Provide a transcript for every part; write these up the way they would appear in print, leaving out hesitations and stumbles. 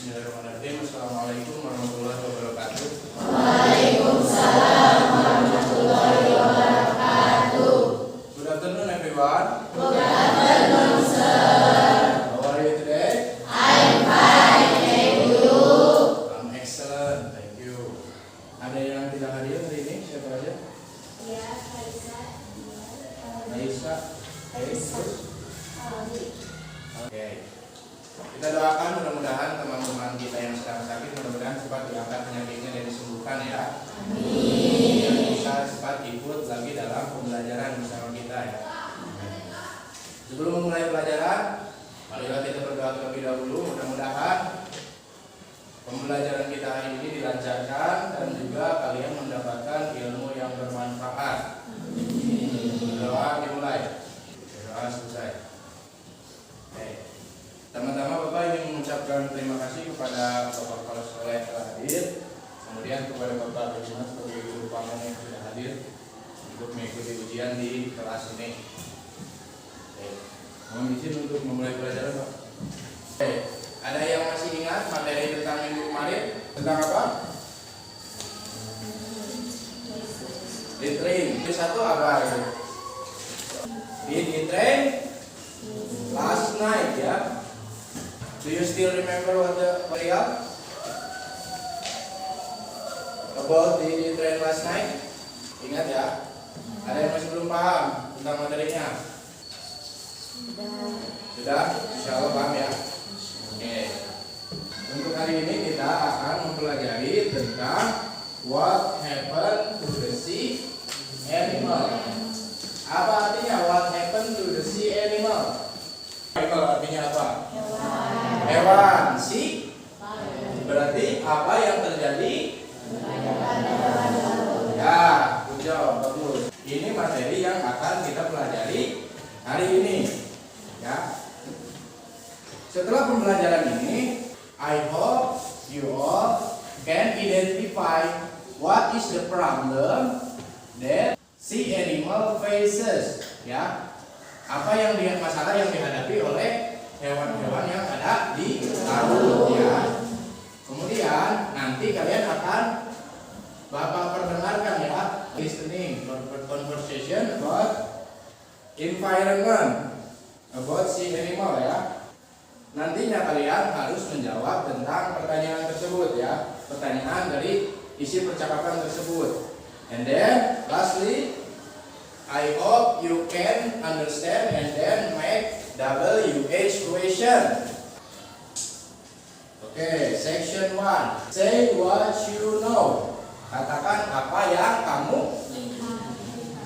Bismillahirrahmanirrahim. Assalamualaikum warahmatullahi wabarakatuh. Waalaikumsalam warahmatullahi wabarakatuh. Good afternoon, everyone. Good afternoon, sir. How are you today? I'm fine, thank you. I'm excellent, thank you. Ada yang tidak hadir hari ini? Siapa aja? Ya, Raisa. Raisa. Raisa. Oke. Kita doakan mudah-mudahan teman-teman kita yang sedang sakit mudah-mudahan cepat diangkat penyakitnya dan disembuhkan ya. Amin. Dan bisa cepat ikut lagi dalam pembelajaran bersama kita ya. Sebelum memulai pelajaran, marilah kita berdoa terlebih dahulu. Mudah-mudahan pembelajaran kita hari ini dilancarkan dan juga kalian mendapatkan ilmu yang bermanfaat. Berdoa dimulai. Berdoa selesai. Oke. Pertama-tama Bapak ingin mengucapkan terima kasih kepada Bapak Kepala Sekolah yang telah hadir, kemudian kepada Bapak Bagaimana sebagai guru paman yang sudah hadir untuk mengikuti ujian di kelas ini. Oke. Mohon izin untuk memulai pelajaran Pak. Oke. Ada yang masih ingat materi tentang minggu kemarin? Tentang apa? Littering. Itu satu apa itu? Did it rain last night ya? Do you still remember what the material about the train last night? Ingat ya? Ada yang masih belum paham tentang materinya? Sudah? Insya Allah paham ya? Oke. Untuk hari ini kita akan mempelajari tentang what happened to the sea animal. Apa artinya what happened to the sea animal? Animal artinya apa? Hewan. Si berarti apa yang terjadi? Ya, good job, bagus. Ini materi yang akan kita pelajari hari ini. Ya. Setelah pembelajaran ini, I hope you all can identify what is the problem that sea animal faces. Ya. Apa yang masalah yang dihadapi oleh hewan-hewan yang ada di laut ya. Kemudian nanti kalian akan Bapak perdengarkan ya, listening conversation about environment about sea animal ya. Nantinya kalian harus menjawab tentang pertanyaan tersebut ya, pertanyaan dari isi percakapan tersebut. And then lastly, I hope you can understand and then make WH question. Okay, section 1. Say what you know. Katakan apa yang kamu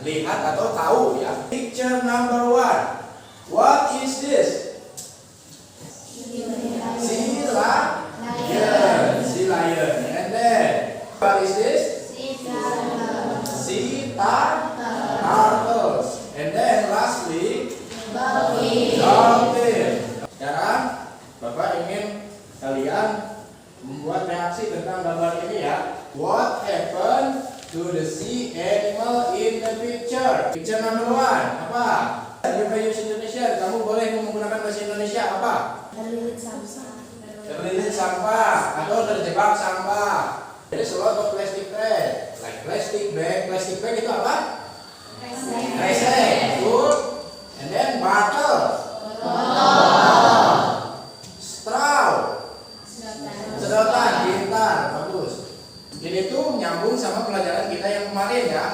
lihat atau tahu ya. Picture number 1. What is this? Sea lion. Sea lion. And then what is this? Sea turtles. And then lastly Dolphin. Sekarang Bapak ingin kalian membuat reaksi tentang gambar ini ya. What happened to the sea animal in the picture? Picture number 1 apa? Your use Indonesia. Kamu boleh menggunakan bahasa Indonesia apa? Terlilit sampah atau terjebak sampah. There is a lot of plastic trash, like plastic bag. Plastic bag itu apa? Kresek. Good. And then bottle. Straw. Sedotan. Pintar. Bagus. Ini tuh nyambung sama pelajaran kita yang kemarin ya.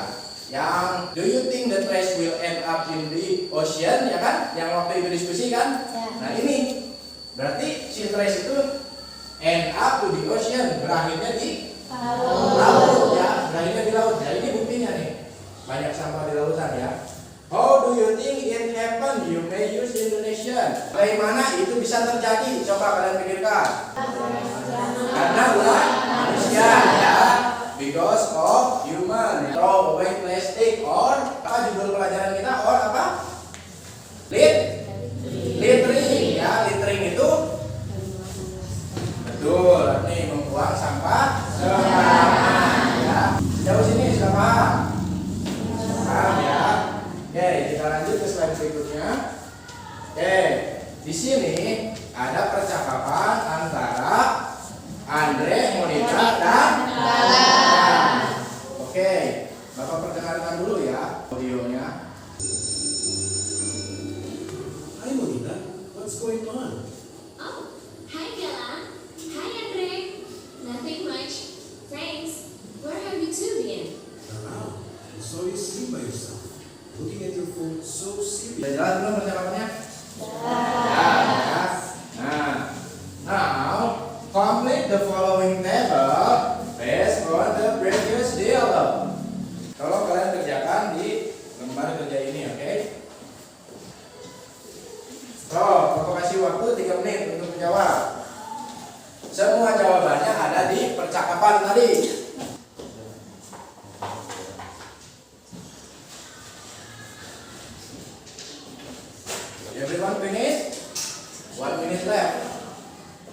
Yang do you think the trash will end up in the ocean ya kan? Yang waktu itu diskusi kan? Nah ini berarti si trash itu end up to the ocean, berakhirnya di laut ya, berakhirnya di laut. Jadi ini buktinya nih. Banyak sampah di lautan ya. How do you think it happened? You may use Indonesian. Bagaimana itu bisa terjadi? Coba kalian pikirkan. Karena ulah manusia ya. Because of human. Throw away plastic or apa judul pelajaran kita? Or apa? Littering ya. Littering itu betul. Nih membuang sampah sembarangan ya. Sejauh sini sudah paham? Paham ya. Oke, kita lanjut ke slide berikutnya. Oke, di sini ada percakapan antara Complete the following table based on the previous dialogue. Kalau kalian kerjakan di lembar kerja ini, oke? So, aku kasih waktu 3 menit untuk menjawab. Semua jawabannya ada di percakapan tadi. Everyone finish? 1 minute left.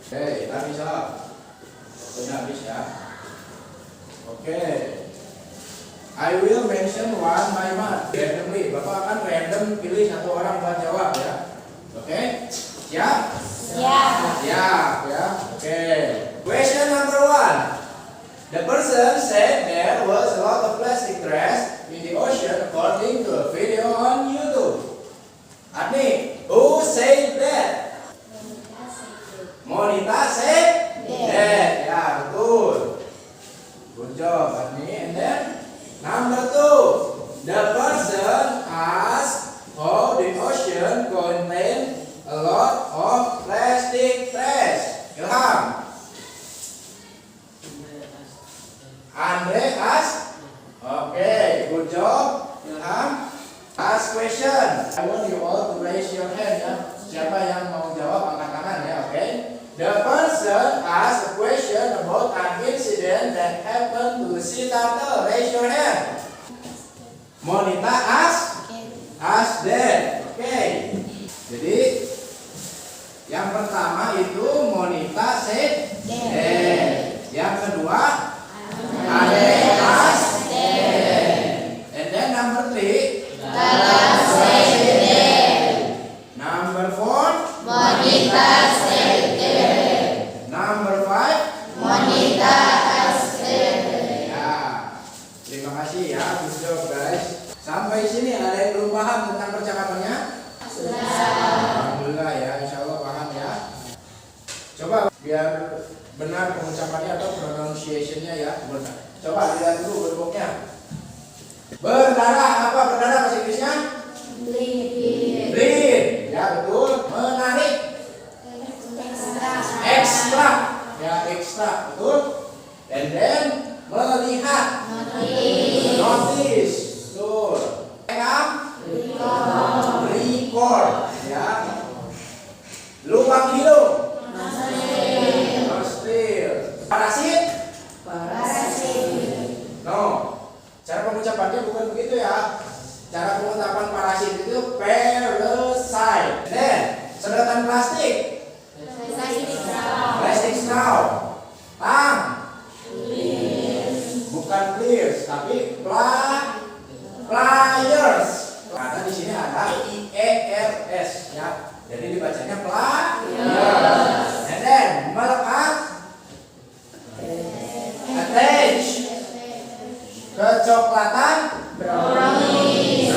Oke, kita bisa. Waktunya habis ya. Oke. I will mention one by one randomly. Bapak akan random pilih satu orang buat jawab ya. Oke? Siap? Siap. Siap ya. Oke. Question number 1. The person said there was a lot of plastic trash in the ocean according to a video on YouTube. Adni, who said that? Monita said that. Ya, betul. Good job, Adni. And then number 2. The person asked how the ocean contained a lot of plastic trash. Ilham. Andre asked. Okay, good job, Ilham. Last question. I want you all to raise your hand ya. Siapa yang mau jawab angkat tangan ya, oke? The person asked a question about an incident that happened to the sea turtle. Raise your hand. Monita ask that. Oke. Jadi yang pertama itu Monita said that. Yang kedua Andre asked that. And then number 3 Number 4 Monita said that. Number 5 Monita asked that. Ya, terima kasih ya, good job guys. Sampai sini ada yang belum paham tentang percakapannya? Alhamdulillah ya, insya Allah paham ya. Coba biar benar pengucapannya atau pronunciation-nya ya, benar. Coba lihat dulu bentuknya. Berdarah, apa berdarah bahasa Inggrisnya? Bleed. Bleed, ya betul. Menarik, ekstra, ya ekstra, betul. And then melihat, notice, betul. Rekam, record, ya. Lubang hidung, nostril. Parasit, no. Cara pengucapannya bukan begitu ya. Cara pengucapan parasit itu parasite. Then sedotan plastik, plastic straw. Tang, bukan pliers tapi pliers. Karena di sini ada iers ya. Jadi dibacanya pliers. And then melekat, attach. Kecoklatan, brownies.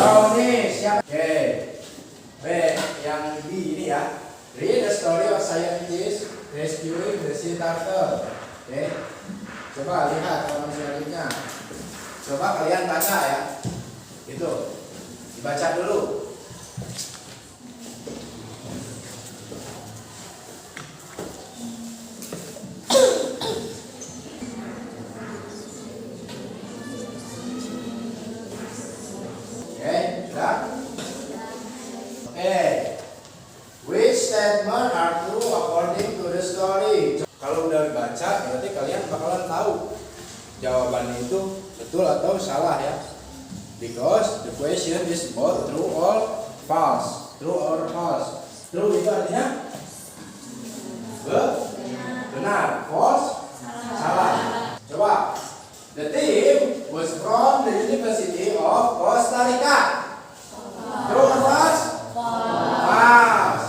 Ya. Oke. Yang B ini ya. Read the story of scientists rescuing the sea turtle. Oke. Coba lihat kolom selanjutnya. Coba kalian baca ya. Itu. Dibaca dulu. Which statement are true according to the story? Kalau udah baca, berarti kalian bakalan tahu jawabannya itu betul atau salah ya. Because the question is both true or false. True or false. True itu artinya benar. False salah. Coba. The team was from the University of Costa Rica. True or false? False.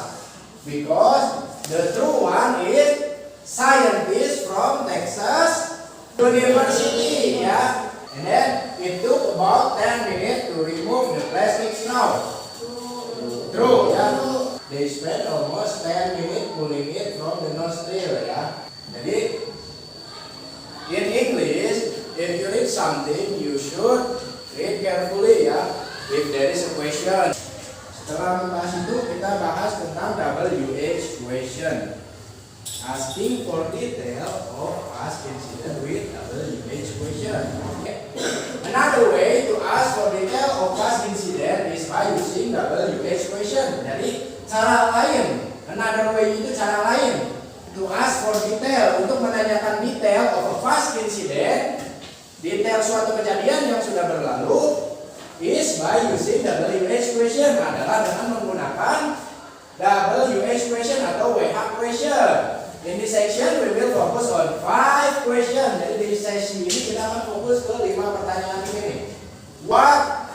Because the true one is scientist from Texas University, ya. And then it took about 10 minutes to remove the plastic straw. True, ya. They spent almost 10 minutes pulling it from the nostril, ya. Jadi in English, if you read something, you should read carefully, ya. If there is a question. Setelah membahas itu, kita bahas tentang WH question. Asking for detail of past incident with WH question. Another way to ask for detail of past incident is by using WH question. Jadi cara lain, another way itu cara lain to ask for detail, untuk menanyakan detail of a past incident, detail suatu kejadian yang sudah berlalu, is by using WH question, adalah dengan menggunakan WH question atau WH question. In this section we will focus on 5 question. Jadi di sesi ini kita akan fokus ke 5 pertanyaan ini. What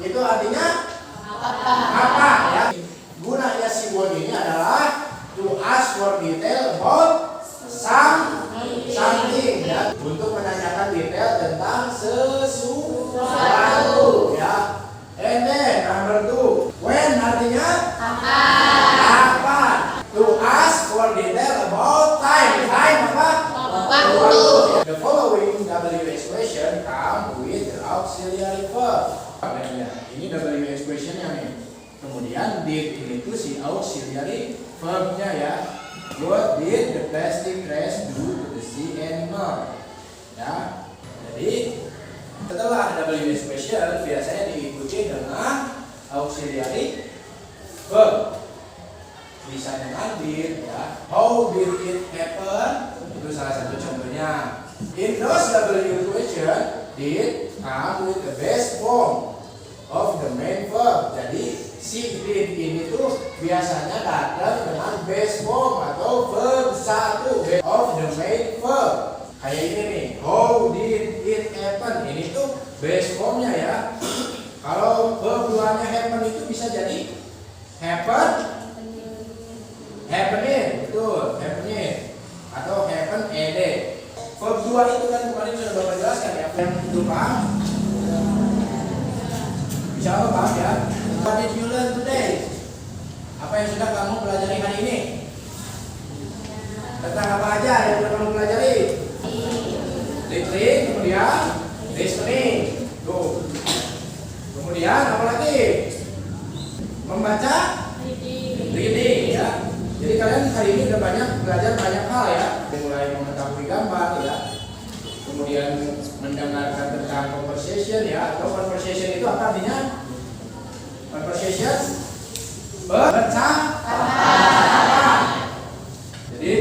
itu artinya apa ya? Gunanya si word ini adalah to ask for detail about something ya, untuk menanyakan detail tentang sesuatu ya. And then number 2, when artinya kapan. To ask for detail about time apa? Waktu. The following WH question come with the auxiliary verb. Ini WH questionnya nih. Kemudian did ini tuh si auxiliary verbnya ya. What did the plastic trash do to the sea animal? Ya. Jadi setelah WH question biasanya diikuti dengan auxiliary verb. Bisa dengan did ya. How did it happen? Itu salah satu contohnya. In those W question, did come with the base form of the main verb. Jadi si did ini tuh biasanya datang dengan base form atau verb 1 of the main verb. Kayak ini nih. How did it happen? Ini tuh base formnya ya. Kalau verb 2-nya happen itu bisa jadi happening, betul, happening atau happen ed. Verb 2 itu kan kemarin sudah Bapak jelaskan ya, yang berupa bisa apa Pak ya? What did you learn today? Apa yang sudah kamu pelajari hari ini? Tentang apa aja yang sudah kamu pelajari? Listening, kemudian listening. Tuh. Kemudian apa lagi? Membaca? Reading ya. Jadi kalian hari ini udah belajar banyak hal ya, mulai mengetahui gambar ya, kemudian mendengarkan tentang conversation ya, atau conversation itu apa artinya? Conversation percakapan. Jadi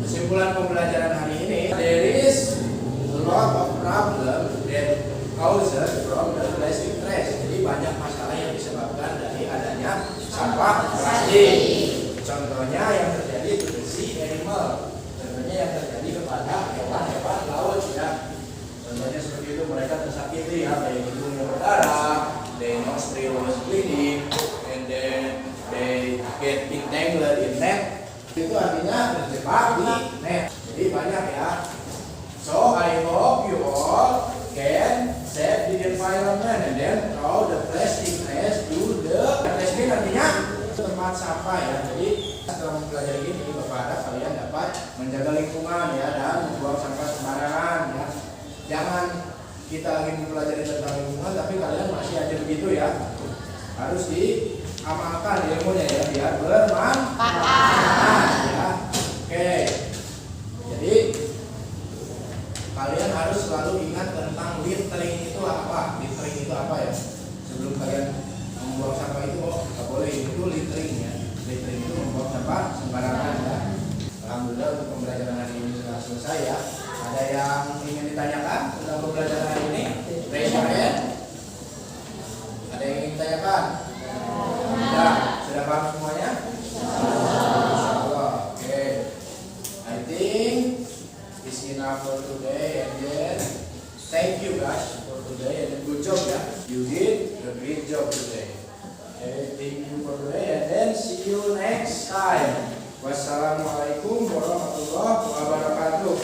kesimpulan pembelajaran hari ini, there is a lot of problem that causes from the plastic trash. Jadi banyak masalah yang disebabkan dari adanya sampah plastik. Contohnya yang terjadi itu the sea animal. Contohnya yang terjadi kepada hewan-hewan laut ya. Contohnya seperti itu, mereka tersakiti ya, kayak hidungnya berdarah, their nostril was bleeding, and then they get entangled in net. Itu artinya terjebak di net. Jadi banyak ya. So I hope you all can save the environment and then throw the plastic trash to the dustbin, artinya tempat sampah ya. Jadi setelah mempelajari ini Bapak harap kalian dapat menjaga lingkungan ya, dan membuang sampah sembarangan ya. Jangan kita lagi mempelajari tentang lingkungan tapi kalian masih aja begitu ya. Harus diamalkan ilmunya ya, biar bermanfaat ya. Oke. Jadi kalian harus selalu ingat tentang littering itu apa. Littering itu apa ya? Sebelum kalian membuang sampah itu nggak boleh, itu littering ya. Littering itu membuang sampah sembarangan ya. Alhamdulillah untuk pembelajaran hari ini sudah selesai ya. Ada yang ingin ditanyakan tentang pembelajaran hari ini? Raise your hand. Ada yang ingin ditanyakan? Sudah paham semuanya? Insyaallah. Oke. I think it's enough for today, and then thank you guys for today, and then good job ya. You did a great job today. Okay, thank you for today, and then see you next time. Wassalamualaikum warahmatullahi wabarakatuh.